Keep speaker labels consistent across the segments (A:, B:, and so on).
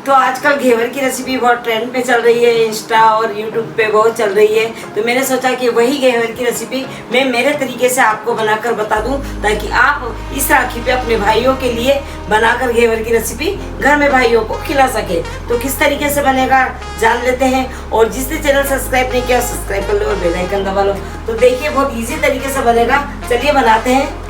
A: तो आजकल घेवर की रेसिपी बहुत ट्रेंड पे चल रही है, इंस्टा और यूट्यूब पे बहुत चल रही है। तो मैंने सोचा कि वही घेवर की रेसिपी मैं मेरे तरीके से आपको बनाकर बता दूं, ताकि आप इस राखी पे अपने भाइयों के लिए बनाकर घेवर की रेसिपी घर में भाइयों को खिला सके। तो किस तरीके से बनेगा जान लेते हैं। और जिसने चैनल सब्सक्राइब नहीं किया सब्सक्राइब कर लो और बेल आइकन दबा लो। तो देखिए बहुत ईजी तरीके से बनेगा, चलिए बनाते हैं।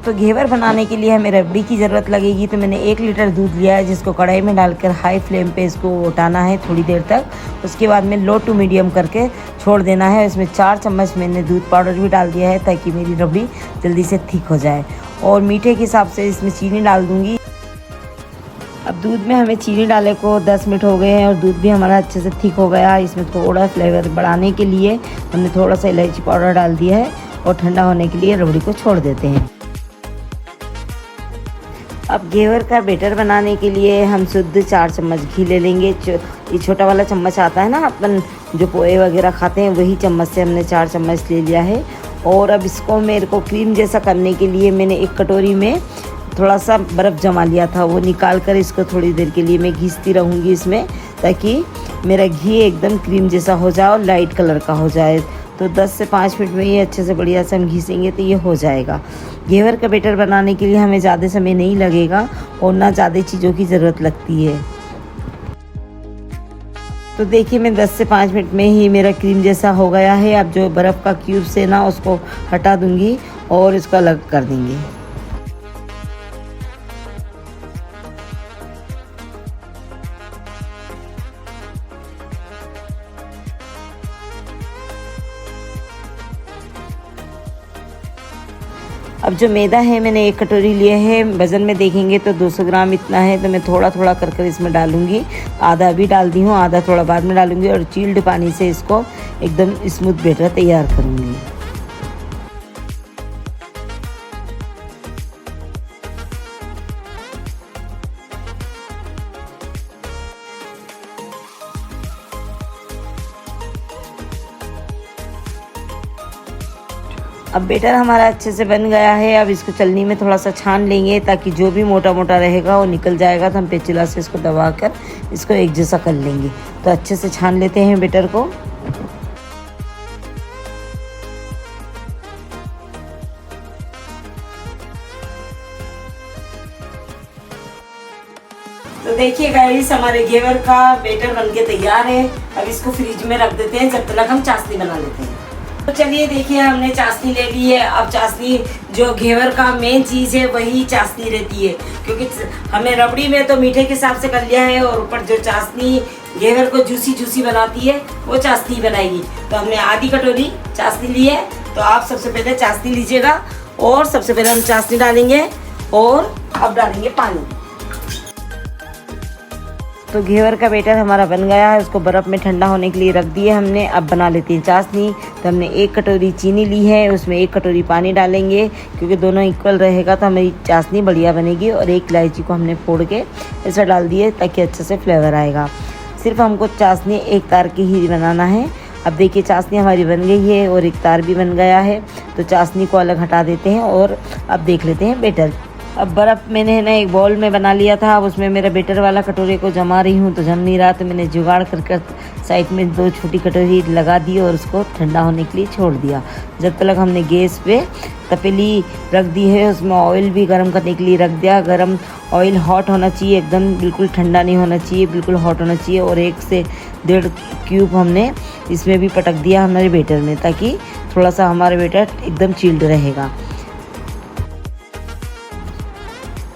A: तो घेवर बनाने के लिए हमें रबड़ी की ज़रूरत लगेगी। तो मैंने 1 लीटर दूध लिया है, जिसको कढ़ाई में डालकर हाई फ्लेम पे इसको उठाना है थोड़ी देर तक। उसके बाद में लो टू मीडियम करके छोड़ देना है। इसमें 4 चम्मच मैंने दूध पाउडर भी डाल दिया है, ताकि मेरी रबड़ी जल्दी से थिक हो जाए। और मीठे के हिसाब से इसमें चीनी डाल दूँगी। अब दूध में हमें चीनी डाले को 10 मिनट हो गए हैं और दूध भी हमारा अच्छे से थिक हो गया है। इसमें थोड़ा फ्लेवर बढ़ाने के लिए हमने थोड़ा सा इलायची पाउडर डाल दिया है और ठंडा होने के लिए रबड़ी को छोड़ देते हैं। अब घेवर का बैटर बनाने के लिए हम शुद्ध 4 चम्मच घी ले लेंगे। ये छोटा वाला चम्मच आता है ना, अपन जो पोहे वगैरह खाते हैं, वही चम्मच से हमने 4 चम्मच ले लिया है। और अब इसको मेरे को क्रीम जैसा करने के लिए मैंने एक कटोरी में थोड़ा सा बर्फ़ जमा लिया था, वो निकाल कर इसको थोड़ी देर के लिए मैं घिसती रहूँगी इसमें, ताकि मेरा घी एकदम क्रीम जैसा हो जाए और लाइट कलर का हो जाए। तो 10 से 5 मिनट में ये अच्छे से बढ़िया से हम घिसेंगे तो ये हो जाएगा। घेवर का बैटर बनाने के लिए हमें ज़्यादा समय नहीं लगेगा और ना ज़्यादा चीज़ों की ज़रूरत लगती है। तो देखिए मैं 10 से 5 मिनट में ही मेरा क्रीम जैसा हो गया है। अब जो बर्फ़ का क्यूब से ना उसको हटा दूँगी और इसको अलग कर देंगे। अब जो मैदा है मैंने 1 कटोरी लिए है, वज़न में देखेंगे तो 200 ग्राम इतना है। तो मैं थोड़ा थोड़ा कर कर इसमें डालूंगी। आधा अभी डाल दी हूँ, आधा थोड़ा बाद में डालूंगी और चिल्ड पानी से इसको एकदम स्मूथ बैटर तैयार करूँगी। अब बैटर हमारा अच्छे से बन गया है। अब इसको चलनी में थोड़ा सा छान लेंगे, ताकि जो भी मोटा मोटा रहेगा वो निकल जाएगा। तो हम पेचुला से इसको दबाकर इसको एक जैसा कर लेंगे। तो अच्छे से छान लेते हैं बैटर को। तो देखिए गाइस, हमारे घेवर का बैटर बनके तैयार है। अब इसको फ्रिज में रख देते हैं जब तक हम चाशनी बना लेते हैं। तो चलिए देखिए हमने चाशनी ले ली है। अब चाशनी जो घेवर का मेन चीज़ है वही चाशनी रहती है, क्योंकि हमने रबड़ी में तो मीठे के हिसाब से कर लिया है और ऊपर जो चाशनी घेवर को जूसी जूसी बनाती है वो चाशनी बनाएगी। तो हमने आधी कटोरी चाशनी ली है। तो आप सबसे पहले चाशनी लीजिएगा और सबसे पहले हम चाशनी डालेंगे और अब डालेंगे पानी। तो घेवर का बैटर हमारा बन गया है, उसको बर्फ़ में ठंडा होने के लिए रख दिए हमने। अब बना लेते हैं चाशनी। तो हमने 1 कटोरी चीनी ली है, उसमें 1 कटोरी पानी डालेंगे, क्योंकि दोनों इक्वल रहेगा तो हमारी चाशनी बढ़िया बनेगी। और 1 इलायची को हमने फोड़ के ऐसा डाल दिए, ताकि अच्छे से फ्लेवर आएगा। सिर्फ हमको चाशनी एक तार की ही बनाना है। अब देखिए चाशनी हमारी बन गई है और एक तार भी बन गया है। तो चाशनी को अलग हटा देते हैं और अब देख लेते हैं बैटर। अब बर्फ़ मैंने ना एक बाउल में बना लिया था। अब उसमें मेरा बैटर वाला कटोरे को जमा रही हूँ, तो जम नहीं रहा। तो मैंने जुगाड़ कर साइड में 2 छोटी कटोरी लगा दी और उसको ठंडा होने के लिए छोड़ दिया। जब तक हमने गैस पे तपेली रख दी है, उसमें ऑयल भी गर्म करने के लिए रख दिया। गर्म ऑयल हॉट होना चाहिए, एकदम बिल्कुल ठंडा नहीं होना चाहिए, बिल्कुल हॉट होना चाहिए। और 1 से 1.5 क्यूब हमने इसमें भी पटक दिया हमारे बैटर में, ताकि थोड़ा सा हमारा बैटर एकदम चिल्ड रहेगा।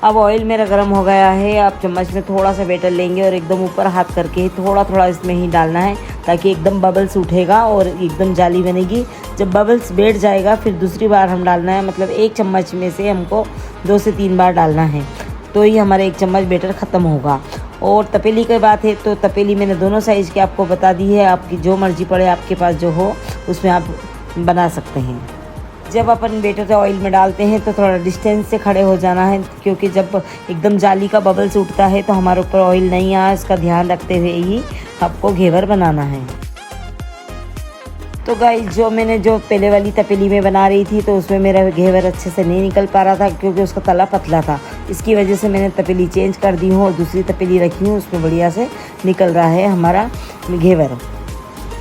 A: अब ऑयल मेरा गर्म हो गया है। अब चम्मच में थोड़ा सा बैटर लेंगे और एकदम ऊपर हाथ करके थोड़ा थोड़ा इसमें ही डालना है, ताकि एकदम बबल्स उठेगा और एकदम जाली बनेगी। जब बबल्स बैठ जाएगा फिर दूसरी बार हम डालना है, मतलब 1 चम्मच में से हमको 2 से 3 बार डालना है। तो ही हमारा 1 चम्मच बैटर ख़त्म होगा। और तपेली की बात है तो तपेली मैंने दोनों साइज़ की आपको बता दी है। आपकी जो मर्जी पड़े, आपके पास जो हो उसमें आप बना सकते हैं। जब अपन बैटर ऑयल में डालते हैं तो थोड़ा डिस्टेंस से खड़े हो जाना है, क्योंकि जब एकदम जाली का बबल्स उठता है तो हमारे ऊपर ऑयल नहीं आए, इसका ध्यान रखते हुए ही आपको घेवर बनाना है। तो गाइस जो पहले वाली तपेली में बना रही थी तो उसमें मेरा घेवर अच्छे से नहीं निकल पा रहा था क्योंकि उसका तला पतला था। इसकी वजह से मैंने तपेली चेंज कर दी हूँ और दूसरी तपेली रखी हूँ, उसमें बढ़िया से निकल रहा है हमारा घेवर।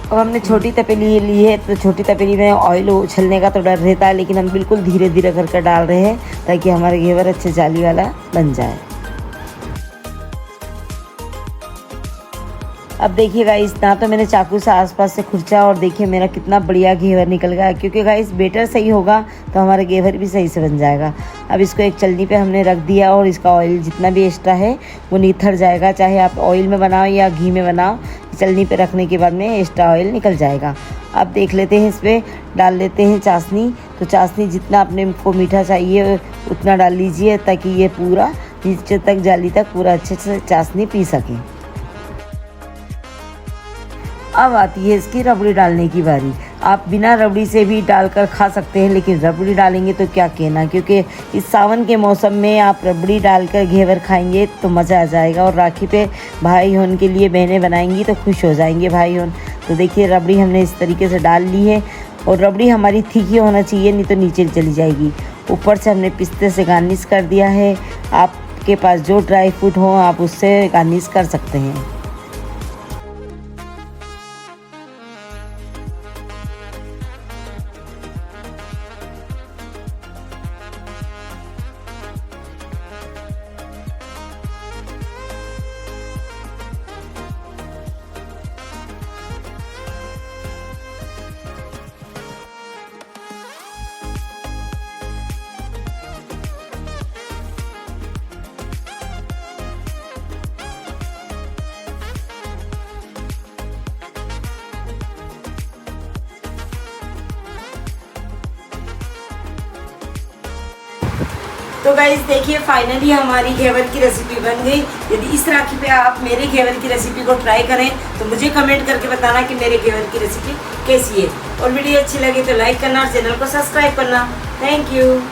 A: अब हमने छोटी तपेली ली है तो छोटी तपेली में ऑयल उछलने का तो डर रहता है, लेकिन हम बिल्कुल धीरे धीरे करके डाल रहे हैं ताकि हमारा घेवर अच्छे जाली वाला बन जाए। अब देखिए गाइस, ना तो मैंने चाकू से आसपास से खुरचा और देखिए मेरा कितना बढ़िया घेवर निकल गया, क्योंकि गाइस बेटर सही होगा तो हमारा घेवर भी सही से बन जाएगा। अब इसको एक चलनी पे हमने रख दिया और इसका ऑयल जितना भी एक्स्ट्रा है वो निथर जाएगा, चाहे आप ऑयल में बनाओ या घी में बनाओ। चलनी पे रखने के बाद में एक्स्ट्रा ऑयल निकल जाएगा। अब देख लेते हैं, इस पर डाल लेते हैं चाशनी। तो चाशनी जितना अपने को मीठा चाहिए उतना डाल लीजिए ताकि ये पूरा नीचे तक जाली तक पूरा अच्छे से चाशनी पी सके। अब आती है इसकी रबड़ी डालने की बारी। आप बिना रबड़ी से भी डालकर खा सकते हैं, लेकिन रबड़ी डालेंगे तो क्या कहना, क्योंकि इस सावन के मौसम में आप रबड़ी डालकर घेवर खाएंगे तो मज़ा आ जाएगा। और राखी पे भाई होन के लिए बहनें बनाएंगी तो खुश हो जाएंगे भाई होन। तो देखिए रबड़ी हमने इस तरीके से डाल ली है और रबड़ी हमारी तीखी होना चाहिए, नहीं तो नीचे चली जाएगी। ऊपर से हमने पिस्ते से गार्निश कर दिया है। आपके पास जो ड्राई फ्रूट हो आप उससे गार्निश कर सकते हैं। तो गाइस देखिए फाइनली हमारी घेवर की रेसिपी बन गई। यदि इस राखी पे आप मेरे घेवर की रेसिपी को ट्राई करें तो मुझे कमेंट करके बताना कि मेरे घेवर की रेसिपी कैसी है। और वीडियो अच्छी लगे तो लाइक करना और चैनल को सब्सक्राइब करना। Thank you.